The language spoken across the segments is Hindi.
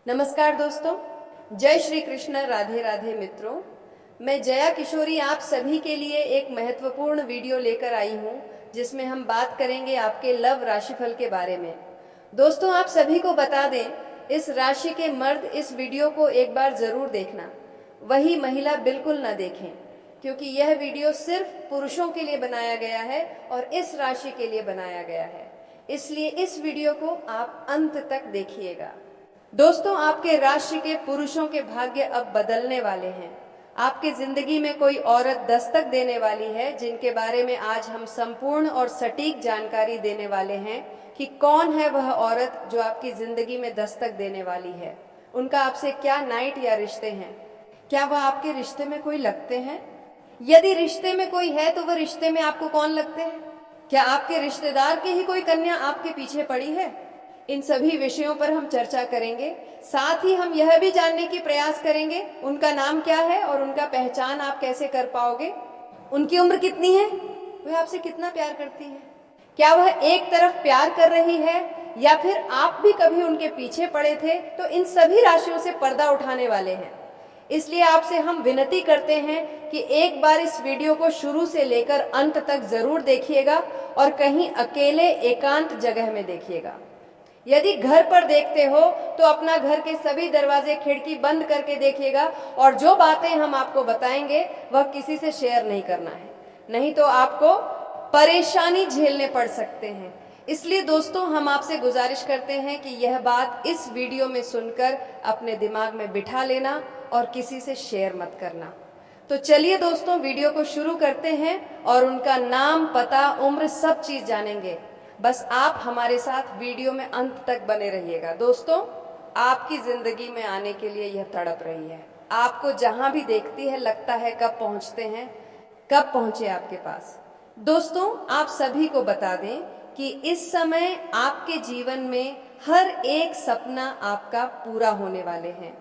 नमस्कार दोस्तों, जय श्री कृष्ण, राधे राधे मित्रों। मैं जया किशोरी आप सभी के लिए एक महत्वपूर्ण वीडियो लेकर आई हूँ जिसमें हम बात करेंगे आपके लव राशिफल के बारे में। दोस्तों, आप सभी को बता दें, इस राशि के मर्द इस वीडियो को एक बार ज़रूर देखना, वही महिला बिल्कुल न देखें, क्योंकि यह वीडियो सिर्फ पुरुषों के लिए बनाया गया है और इस राशि के लिए बनाया गया है। इसलिए इस वीडियो को आप अंत तक देखिएगा। दोस्तों, आपके राशि के पुरुषों के भाग्य अब बदलने वाले हैं। आपकी जिंदगी में कोई औरत दस्तक देने वाली है, जिनके बारे में आज हम संपूर्ण और सटीक जानकारी देने वाले हैं कि कौन है वह औरत जो आपकी जिंदगी में दस्तक देने वाली है। उनका आपसे क्या नाइट या रिश्ते हैं, क्या वह आपके रिश्ते में कोई लगते हैं? यदि रिश्ते में कोई है तो वह रिश्ते में आपको कौन लगते हैं? क्या आपके रिश्तेदार की ही कोई कन्या आपके पीछे पड़ी है? इन सभी विषयों पर हम चर्चा करेंगे। साथ ही हम यह भी जानने की प्रयास करेंगे उनका नाम क्या है और उनका पहचान आप कैसे कर पाओगे। उनकी उम्र कितनी है, वह आपसे कितना प्यार करती है, क्या वह एक तरफ प्यार कर रही है या फिर आप भी कभी उनके पीछे पड़े थे। तो इन सभी राशियों से पर्दा उठाने वाले हैं। इसलिए आपसे हम विनती करते हैं कि एक बार इस वीडियो को शुरू से लेकर अंत तक जरूर देखिएगा और कहीं अकेले एकांत जगह में देखिएगा। यदि घर पर देखते हो तो अपना घर के सभी दरवाजे खिड़की बंद करके देखिएगा और जो बातें हम आपको बताएंगे वह किसी से शेयर नहीं करना है, नहीं तो आपको परेशानी झेलने पड़ सकते हैं। इसलिए दोस्तों, हम आपसे गुजारिश करते हैं कि यह बात इस वीडियो में सुनकर अपने दिमाग में बिठा लेना और किसी से शेयर मत करना। तो चलिए दोस्तों, वीडियो को शुरू करते हैं और उनका नाम, पता, उम्र सब चीज जानेंगे। बस आप हमारे साथ वीडियो में अंत तक बने रहिएगा। दोस्तों, आपकी जिंदगी में आने के लिए यह तड़प रही है। आपको जहां भी देखती है लगता है कब पहुंचते हैं, कब पहुंचे आपके पास। दोस्तों, आप सभी को बता दें कि इस समय आपके जीवन में हर एक सपना आपका पूरा होने वाले हैं।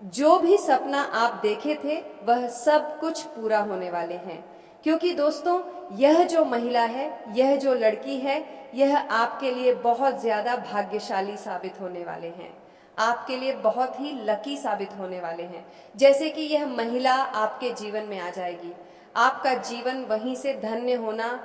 जो भी सपना आप देखे थे वह सब कुछ पूरा होने वाले हैं, क्योंकि दोस्तों, यह जो महिला है, यह जो लड़की है, यह आपके लिए बहुत ज्यादा भाग्यशाली साबित होने वाले हैं, आपके लिए बहुत ही लकी साबित होने वाले हैं। जैसे कि यह महिला आपके जीवन में आ जाएगी, आपका जीवन वहीं से धन्य होना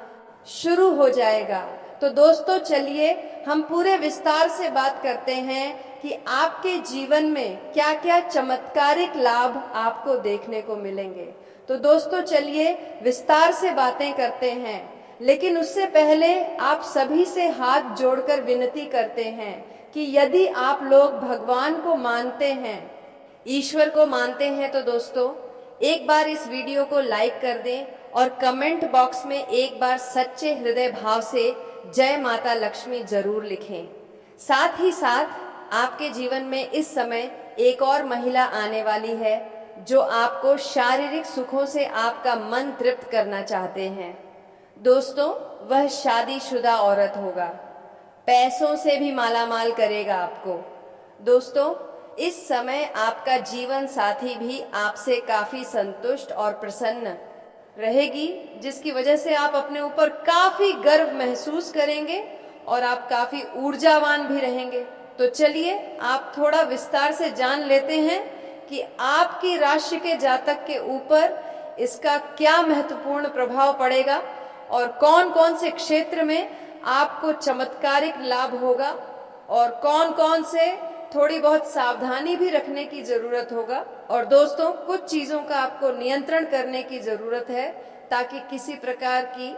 शुरू हो जाएगा। तो दोस्तों, चलिए हम पूरे विस्तार से बात करते हैं कि आपके जीवन में क्या क्या चमत्कारिक लाभ आपको देखने को मिलेंगे। तो दोस्तों, चलिए विस्तार से बातें करते हैं, लेकिन उससे पहले आप सभी से हाथ जोड़कर विनती करते हैं कि यदि आप लोग भगवान को मानते हैं, ईश्वर को मानते हैं, तो दोस्तों एक बार इस वीडियो को लाइक कर दें और कमेंट बॉक्स में एक बार सच्चे हृदय भाव से जय माता लक्ष्मी जरूर लिखें। साथ ही साथ आपके जीवन में इस समय एक और महिला आने वाली है जो आपको शारीरिक सुखों से आपका मन तृप्त करना चाहते हैं। दोस्तों, वह शादीशुदा औरत होगा, पैसों से भी मालामाल करेगा आपको। दोस्तों, इस समय आपका जीवन साथी भी आपसे काफी संतुष्ट और प्रसन्न रहेगी, जिसकी वजह से आप अपने ऊपर काफी गर्व महसूस करेंगे और आप काफी ऊर्जावान भी रहेंगे। तो चलिए आप थोड़ा विस्तार से जान लेते हैं कि आपकी राशि के जातक के ऊपर इसका क्या महत्वपूर्ण प्रभाव पड़ेगा और कौन कौन से क्षेत्र में आपको चमत्कारिक लाभ होगा और कौन कौन से थोड़ी बहुत सावधानी भी रखने की जरूरत होगा। और दोस्तों, कुछ चीजों का आपको नियंत्रण करने की जरूरत है ताकि किसी प्रकार की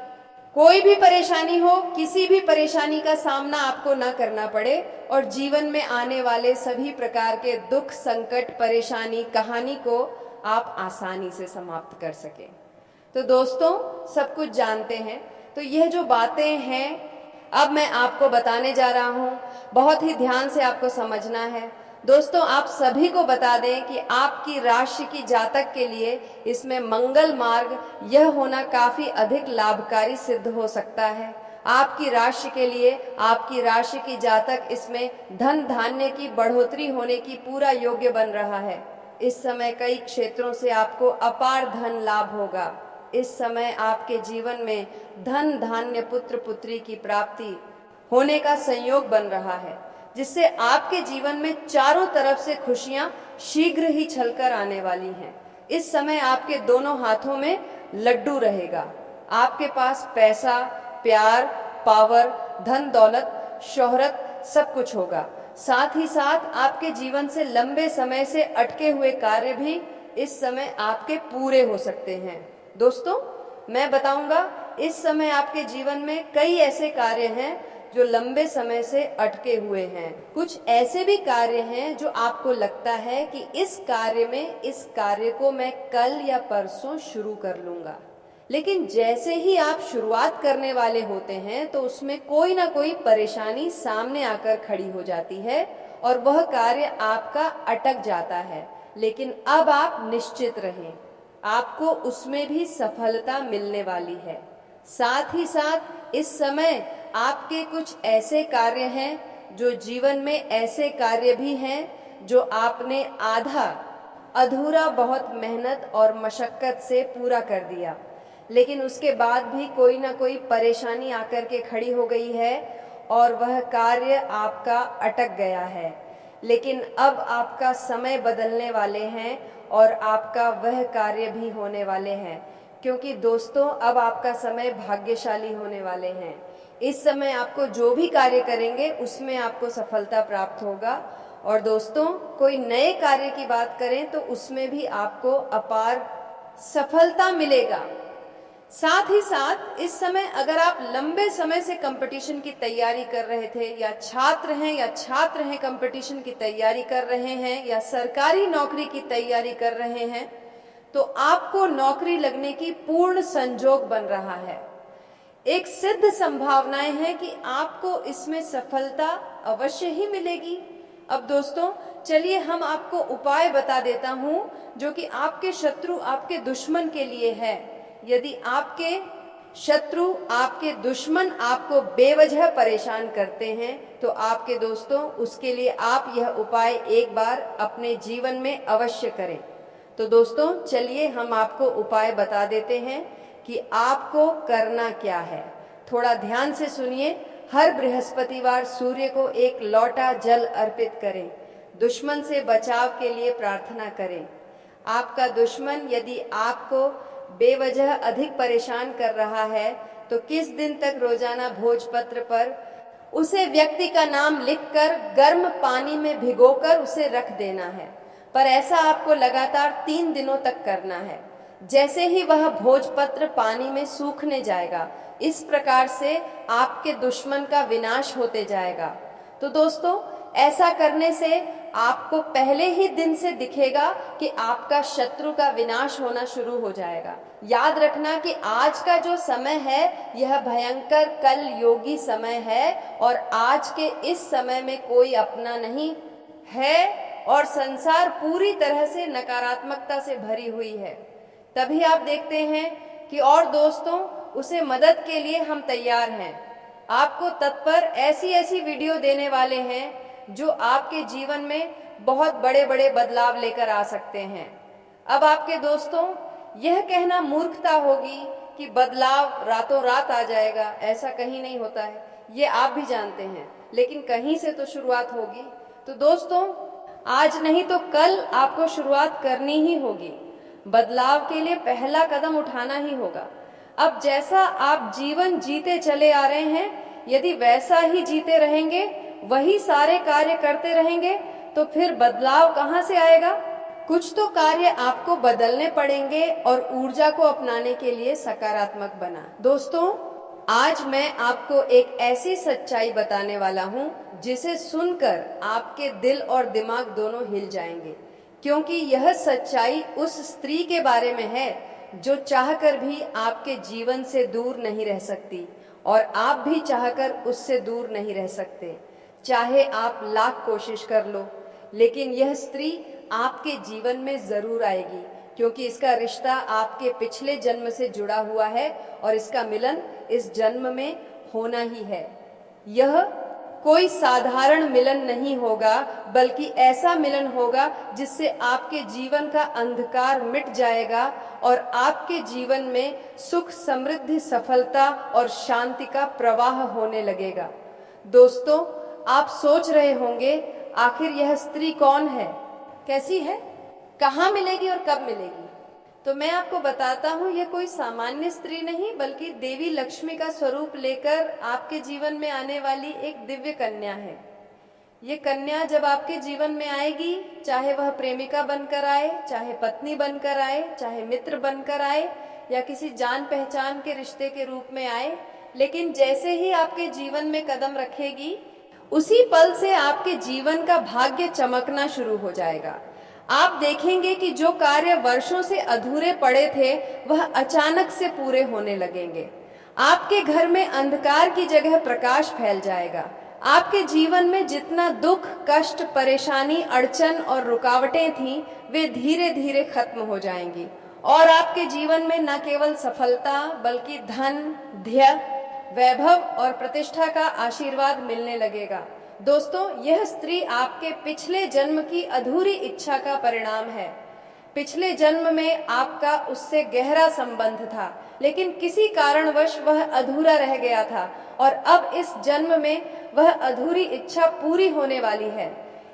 कोई भी परेशानी हो, किसी भी परेशानी का सामना आपको ना करना पड़े और जीवन में आने वाले सभी प्रकार के दुख, संकट, परेशानी, कहानी को आप आसानी से समाप्त कर सकें। तो दोस्तों, सब कुछ जानते हैं, तो यह जो बातें हैं अब मैं आपको बताने जा रहा हूं, बहुत ही ध्यान से आपको समझना है। दोस्तों, आप सभी को बता दें कि आपकी राशि की जातक के लिए इसमें मंगल मार्ग यह होना काफी अधिक लाभकारी सिद्ध हो सकता है। आपकी राशि के लिए, आपकी राशि की जातक इसमें धन धान्य की बढ़ोतरी होने की पूरा योग्य बन रहा है। इस समय कई क्षेत्रों से आपको अपार धन लाभ होगा। इस समय आपके जीवन में धन धान्य, पुत्र पुत्री की प्राप्ति होने का संयोग बन रहा है। जिससे आपके जीवन में चारों तरफ से खुशियां शीघ्र ही छलकर आने वाली हैं। इस समय आपके दोनों हाथों में लड्डू रहेगा। आपके पास पैसा, प्यार, पावर, धन दौलत, शोहरत सब कुछ होगा। साथ ही साथ आपके जीवन से लंबे समय से अटके हुए कार्य भी इस समय आपके पूरे हो सकते हैं। दोस्तों, मैं बताऊंगा इस समय आपके जीवन में कई ऐसे कार्य हैं जो लंबे समय से अटके हुए हैं। कुछ ऐसे भी कार्य हैं जो आपको लगता है कि इस कार्य को मैं कल या परसों शुरू कर लूंगा, लेकिन जैसे ही आप शुरुआत करने वाले होते हैं तो उसमें कोई ना कोई परेशानी सामने आकर खड़ी हो जाती है और वह कार्य आपका अटक जाता है। लेकिन अब आप निश्चित रहें, आपको उसमें भी सफलता मिलने वाली है। साथ ही साथ इस समय आपके कुछ ऐसे कार्य हैं जो जीवन में ऐसे कार्य भी हैं जो आपने आधा अधूरा बहुत मेहनत और मशक्कत से पूरा कर दिया, लेकिन उसके बाद भी कोई ना कोई परेशानी आकर के खड़ी हो गई है और वह कार्य आपका अटक गया है। लेकिन अब आपका समय बदलने वाले हैं और आपका वह कार्य भी होने वाले हैं, क्योंकि दोस्तों अब आपका समय भाग्यशाली होने वाले हैं। इस समय आपको जो भी कार्य करेंगे उसमें आपको सफलता प्राप्त होगा। और दोस्तों, कोई नए कार्य की बात करें तो उसमें भी आपको अपार सफलता मिलेगा। साथ ही साथ इस समय अगर आप लंबे समय से कंपटीशन की तैयारी कर रहे थे, या छात्र हैं कंपटीशन की तैयारी कर रहे हैं, या सरकारी नौकरी की तैयारी कर रहे हैं, तो आपको नौकरी लगने की पूर्ण संजोग बन रहा है। एक सिद्ध संभावनाएं हैं कि आपको इसमें सफलता अवश्य ही मिलेगी। अब दोस्तों, चलिए हम आपको उपाय बता देता हूं जो कि आपके शत्रु, आपके दुश्मन के लिए है। यदि आपके शत्रु, आपके दुश्मन आपको बेवजह परेशान करते हैं तो आपके दोस्तों उसके लिए आप यह उपाय एक बार अपने जीवन में अवश्य करें। तो दोस्तों, चलिए हम आपको उपाय बता देते हैं कि आपको करना क्या है। थोड़ा ध्यान से सुनिए। हर बृहस्पतिवार सूर्य को एक लोटा जल अर्पित करें। दुश्मन से बचाव के लिए प्रार्थना करें। आपका दुश्मन यदि आपको बेवजह अधिक परेशान कर रहा है तो किस दिन तक रोजाना भोजपत्र पर उसे व्यक्ति का नाम लिखकर गर्म पानी में भिगोकर उसे रख देना है। पर ऐसा आपको लगातार 3 दिनों तक करना है। जैसे ही वह भोजपत्र पानी में सूखने जाएगा, इस प्रकार से आपके दुश्मन का विनाश होते जाएगा। तो दोस्तों, ऐसा करने से आपको पहले ही दिन से दिखेगा कि आपका शत्रु का विनाश होना शुरू हो जाएगा। याद रखना कि आज का जो समय है यह भयंकर कल योगी समय है और आज के इस समय में कोई अपना नहीं है और संसार पूरी तरह से नकारात्मकता से भरी हुई है। तभी आप देखते हैं कि और दोस्तों, उसे मदद के लिए हम तैयार हैं। आपको तत्पर ऐसी वीडियो देने वाले हैं जो आपके जीवन में बहुत बड़े बड़े बदलाव लेकर आ सकते हैं। अब आपके दोस्तों, यह कहना मूर्खता होगी कि बदलाव रातों रात आ जाएगा। ऐसा कहीं नहीं होता है, ये आप भी जानते हैं, लेकिन कहीं से तो शुरुआत होगी। तो दोस्तों, आज नहीं तो कल आपको शुरुआत करनी ही होगी। बदलाव के लिए पहला कदम उठाना ही होगा। अब जैसा आप जीवन जीते चले आ रहे हैं, यदि वैसा ही जीते रहेंगे, वही सारे कार्य करते रहेंगे, तो फिर बदलाव कहाँ से आएगा? कुछ तो कार्य आपको बदलने पड़ेंगे और ऊर्जा को अपनाने के लिए सकारात्मक बना। दोस्तों, आज मैं आपको एक ऐसी सच्चाई बताने वाला हूँ जिसे सुनकर आपके दिल और दिमाग दोनों हिल जाएंगे, क्योंकि यह सच्चाई उस स्त्री के बारे में है जो चाहकर भी आपके जीवन से दूर नहीं रह सकती और आप भी चाहकर उससे दूर नहीं रह सकते। चाहे आप लाख कोशिश कर लो, लेकिन यह स्त्री आपके जीवन में जरूर आएगी, क्योंकि इसका रिश्ता आपके पिछले जन्म से जुड़ा हुआ है और इसका मिलन इस जन्म में होना ही है। यह कोई साधारण मिलन नहीं होगा, बल्कि ऐसा मिलन होगा जिससे आपके जीवन का अंधकार मिट जाएगा और आपके जीवन में सुख, समृद्धि, सफलता और शांति का प्रवाह होने लगेगा। दोस्तों, आप सोच रहे होंगे आखिर यह स्त्री कौन है, कैसी है, कहाँ मिलेगी और कब मिलेगी। तो मैं आपको बताता हूँ, यह कोई सामान्य स्त्री नहीं बल्कि देवी लक्ष्मी का स्वरूप लेकर आपके जीवन में आने वाली एक दिव्य कन्या है। ये कन्या जब आपके जीवन में आएगी, चाहे वह प्रेमिका बनकर आए, चाहे पत्नी बनकर आए, चाहे मित्र बनकर आए या किसी जान पहचान के रिश्ते के रूप में आए, लेकिन जैसे ही आपके जीवन में कदम रखेगी, उसी पल से आपके जीवन का भाग्य चमकना शुरू हो जाएगा। आप देखेंगे कि जो कार्य वर्षों से अधूरे पड़े थे वह अचानक से पूरे होने लगेंगे। आपके घर में अंधकार की जगह प्रकाश फैल जाएगा। आपके जीवन में जितना दुख, कष्ट, परेशानी, अड़चन और रुकावटें थीं, वे धीरे धीरे खत्म हो जाएंगी और आपके जीवन में न केवल सफलता बल्कि धन, धैर्य, वैभव और प्रतिष्ठा का आशीर्वाद मिलने लगेगा। दोस्तों, यह स्त्री आपके पिछले जन्म की अधूरी इच्छा का परिणाम है। पिछले जन्म में आपका उससे गहरा संबंध था, लेकिन किसी कारणवश वह अधूरा रह गया था और अब इस जन्म में वह अधूरी इच्छा पूरी होने वाली है।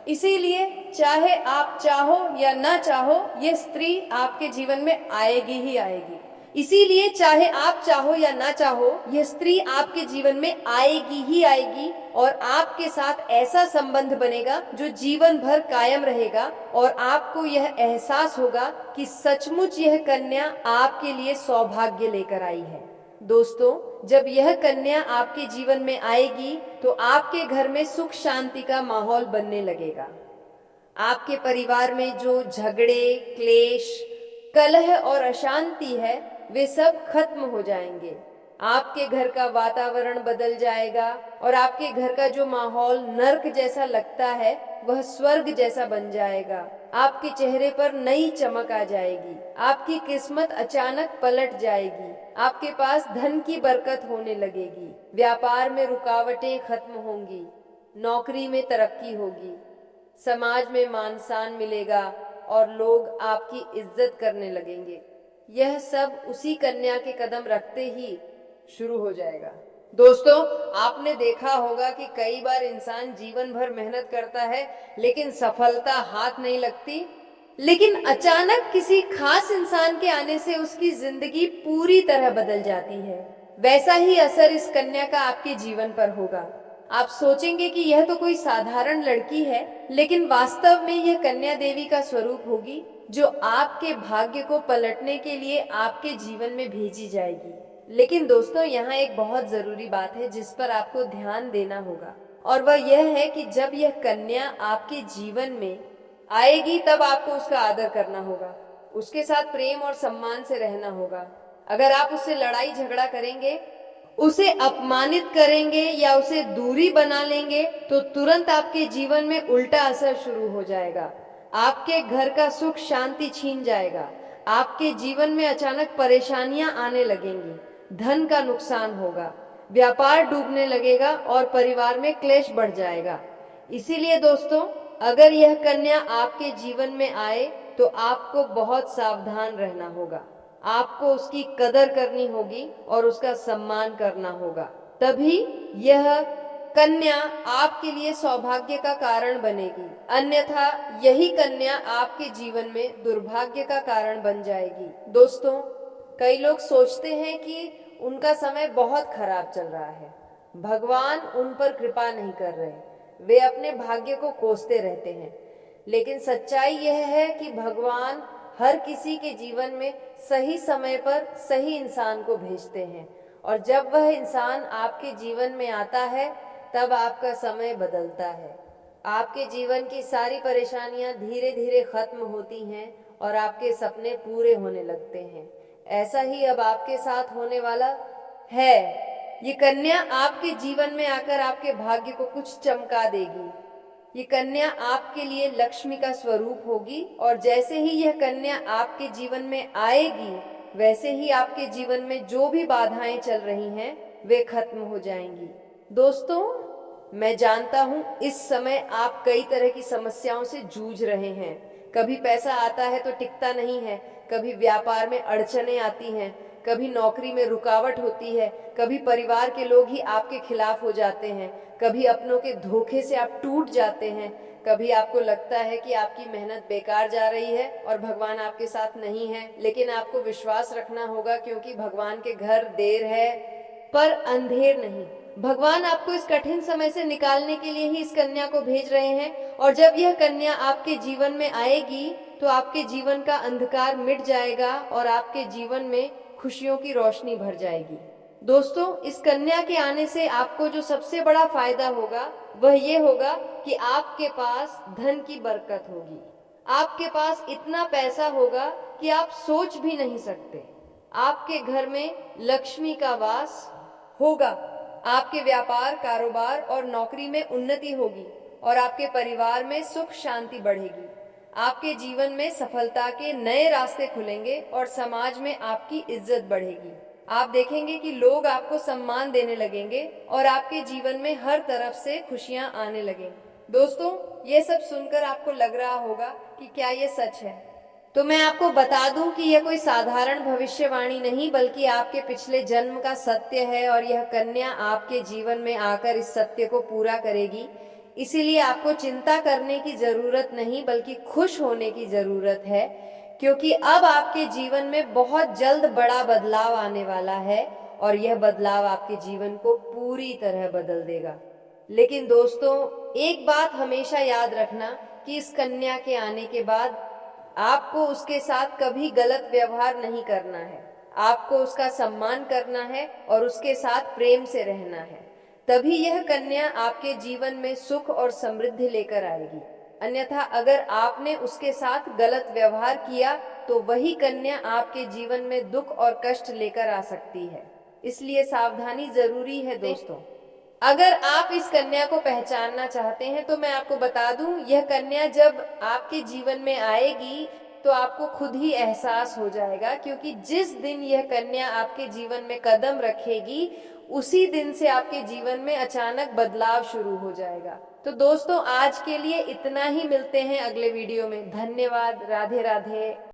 इसीलिए चाहे आप चाहो या ना चाहो, यह स्त्री आपके जीवन में आएगी ही आएगी। इसीलिए चाहे आप चाहो या ना चाहो, यह स्त्री आपके जीवन में आएगी ही आएगी और आपके साथ ऐसा संबंध बनेगा जो जीवन भर कायम रहेगा और आपको यह एहसास होगा कि सचमुच यह कन्या आपके लिए सौभाग्य लेकर आई है। दोस्तों, जब यह कन्या आपके जीवन में आएगी तो आपके घर में सुख शांति का माहौल बनने लगेगा। आपके परिवार में जो झगड़े, क्लेश, कलह और अशांति है, वे सब खत्म हो जाएंगे। आपके घर का वातावरण बदल जाएगा और आपके घर का जो माहौल नर्क जैसा लगता है वह स्वर्ग जैसा बन जाएगा। आपके चेहरे पर नई चमक आ जाएगी। आपकी किस्मत अचानक पलट जाएगी। आपके पास धन की बरकत होने लगेगी। व्यापार में रुकावटें खत्म होंगी। नौकरी में तरक्की होगी। समाज में मान सम्मान मिलेगा और लोग आपकी इज्जत करने लगेंगे। यह सब उसी कन्या के कदम रखते ही शुरू हो जाएगा। दोस्तों, आपने देखा होगा कि कई बार इंसान जीवन भर मेहनत करता है लेकिन सफलता हाथ नहीं लगती, लेकिन अचानक किसी खास इंसान के आने से उसकी जिंदगी पूरी तरह बदल जाती है। वैसा ही असर इस कन्या का आपके जीवन पर होगा। आप सोचेंगे कि यह तो कोई साधारण लड़की है, लेकिन वास्तव में यह कन्या देवी का स्वरूप होगी जो आपके भाग्य को पलटने के लिए आपके जीवन में भेजी जाएगी। लेकिन दोस्तों, यहाँ एक बहुत जरूरी बात है जिस पर आपको ध्यान देना होगा, और वह यह है कि जब यह कन्या आपके जीवन में आएगी तब आपको उसका आदर करना होगा, उसके साथ प्रेम और सम्मान से रहना होगा। अगर आप उससे लड़ाई झगड़ा करेंगे, उसे अपमानित करेंगे या उसे दूरी बना लेंगे तो तुरंत आपके जीवन में उल्टा असर शुरू हो जाएगा। आपके घर का सुख शांति छीन जाएगा। आपके जीवन में अचानक परेशानियां आने लगेंगी। धन का नुकसान होगा, व्यापार डूबने लगेगा और परिवार में क्लेश बढ़ जाएगा। इसीलिए दोस्तों, अगर यह कन्या आपके जीवन में आए तो आपको बहुत सावधान रहना होगा। आपको उसकी कदर करनी होगी और उसका सम्मान करना होगा। तभी यह कन्या आपके लिए सौभाग्य का कारण बनेगी। अन्यथा यही कन्या आपके जीवन में दुर्भाग्य का कारण बन जाएगी। दोस्तों, कई लोग सोचते हैं कि उनका समय बहुत खराब चल रहा है, भगवान उन पर कृपा नहीं कर रहे, वे अपने भाग्य को कोसते रहते हैं। लेकिन सच्चाई यह है कि भगवान हर किसी के जीवन में सही समय पर सही इंसान को भेजते हैं, और जब वह इंसान आपके जीवन में आता है तब आपका समय बदलता है। आपके जीवन की सारी परेशानियां धीरे धीरे खत्म होती हैं और आपके सपने पूरे होने लगते हैं। ऐसा ही अब आपके साथ होने वाला है। ये कन्या आपके जीवन में आकर आपके भाग्य को कुछ चमका देगी। ये कन्या आपके लिए लक्ष्मी का स्वरूप होगी, और जैसे ही यह कन्या आपके जीवन में आएगी वैसे ही आपके जीवन में जो भी बाधाएं चल रही हैं वे खत्म हो जाएंगी। दोस्तों, मैं जानता हूँ इस समय आप कई तरह की समस्याओं से जूझ रहे हैं। कभी पैसा आता है तो टिकता नहीं है, कभी व्यापार में अड़चनें आती हैं, कभी नौकरी में रुकावट होती है, कभी परिवार के लोग ही आपके खिलाफ हो जाते हैं, कभी अपनों के धोखे से आप टूट जाते हैं, कभी आपको लगता है कि आपकी मेहनत बेकार जा रही है और भगवान आपके साथ नहीं है। लेकिन आपको विश्वास रखना होगा, क्योंकि भगवान के घर देर है पर अंधेर नहीं। भगवान आपको इस कठिन समय से निकालने के लिए ही इस कन्या को भेज रहे हैं, और जब यह कन्या आपके जीवन में आएगी तो आपके जीवन का अंधकार मिट जाएगा और आपके जीवन में खुशियों की रोशनी भर जाएगी। दोस्तों, इस कन्या के आने से आपको जो सबसे बड़ा फायदा होगा वह ये होगा कि आपके पास धन की बरकत होगी। आपके पास इतना पैसा होगा कि आप सोच भी नहीं सकते। आपके घर में लक्ष्मी का वास होगा। आपके व्यापार, कारोबार और नौकरी में उन्नति होगी और आपके परिवार में सुख शांति बढ़ेगी। आपके जीवन में सफलता के नए रास्ते खुलेंगे और समाज में आपकी इज्जत बढ़ेगी। आप देखेंगे कि लोग आपको सम्मान देने लगेंगे और आपके जीवन में हर तरफ से खुशियां आने लगेंगी। दोस्तों, ये सब सुनकर आपको लग रहा होगा कि क्या ये सच है? तो मैं आपको बता दूं कि यह कोई साधारण भविष्यवाणी नहीं, बल्कि आपके पिछले जन्म का सत्य है, और यह कन्या आपके जीवन में आकर इस सत्य को पूरा करेगी। इसीलिए आपको चिंता करने की जरूरत नहीं, बल्कि खुश होने की जरूरत है, क्योंकि अब आपके जीवन में बहुत जल्द बड़ा बदलाव आने वाला है और यह बदलाव आपके जीवन को पूरी तरह बदल देगा। लेकिन दोस्तों, एक बात हमेशा याद रखना कि इस कन्या के आने के बाद आपको उसके साथ कभी गलत व्यवहार नहीं करना है। आपको उसका सम्मान करना है और उसके साथ प्रेम से रहना है। तभी यह कन्या आपके जीवन में सुख और समृद्धि लेकर आएगी। अन्यथा अगर आपने उसके साथ गलत व्यवहार किया तो वही कन्या आपके जीवन में दुख और कष्ट लेकर आ सकती है। इसलिए सावधानी जरूरी है दोस्तों। अगर आप इस कन्या को पहचानना चाहते हैं तो मैं आपको बता दूं, यह कन्या जब आपके जीवन में आएगी तो आपको खुद ही एहसास हो जाएगा, क्योंकि जिस दिन यह कन्या आपके जीवन में कदम रखेगी उसी दिन से आपके जीवन में अचानक बदलाव शुरू हो जाएगा। तो दोस्तों, आज के लिए इतना ही। मिलते हैं अगले वीडियो में। धन्यवाद। राधे राधे।